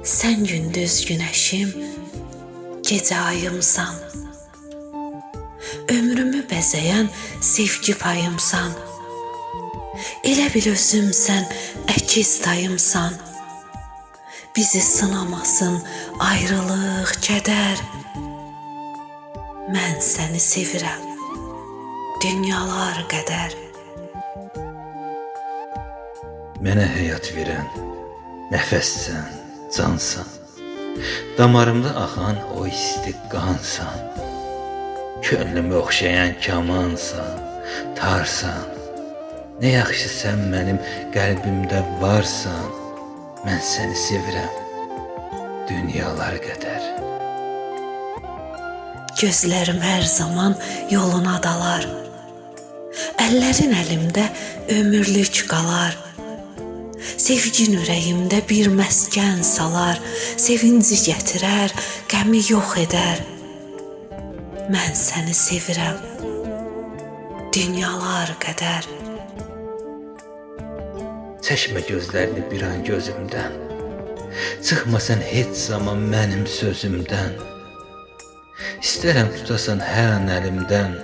Sən gündüz günəşim, gecə ayımsan. Ömrümü bəzəyən sevgi payımsan. Elə bil özümsən, əkiz tayımsan. Bizi sınamasın ayrılıq, kədər. Mən səni sevirəm, dünyalar qədər. Mənə həyat verən nəfəssən, cansan. Damarımda axan o isti qansan. Könlümü oxşayan kamansan, tarsan. Nə yaxşı sən mənim qəlbimdə varsan. Mən səni sevirəm, dünyalar qədər. Gözlərim hər zaman yoluna dalar. Əllərin əlimdə ömürlük qalar. Sevgin ürəyimdə bir məskən salar. Sevinci gətirər, qəmi yox edər. Mən səni sevirəm, dünyalar qədər. Çəkmə gözlərini bir an gözümdən. Çıxma sən heç zaman mənim sözümdən. İstərəm tutasan hər an əlimdən.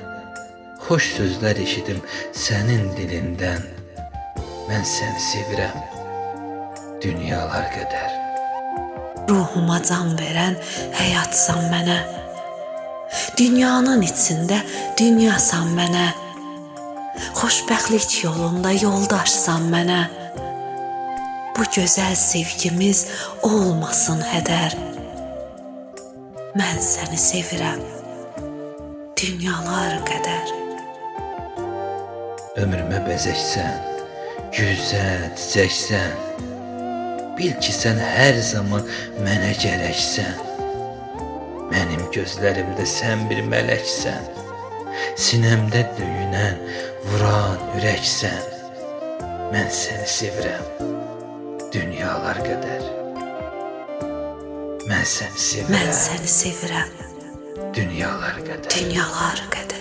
Xoş sözlər eşidim sənin dilindən. Mən səni sevirəm, dünyalar qədər. Ruhuma can verən həyatsan mənə. Dünyanın içində dünyasan mənə. Xoşbəxtlik yolunda yoldaşsan mənə. Bu gözəl sevgimiz olmasın hədər. Mən səni sevirəm, dünyalar qədər. Ömrümə bəzəksən, güzəl çiçəksən. Bil ki sən hər zaman mənə gərəksən. Mənim gözlərimdə sən bir mələksən. Sinəmdə döyünən, vuran ürəksən. Mən səni sevirəm, dünyalar qədər. Mən səni sevirəm, Mən səni sevirəm, dünyalar qədər. dünyalar qədər.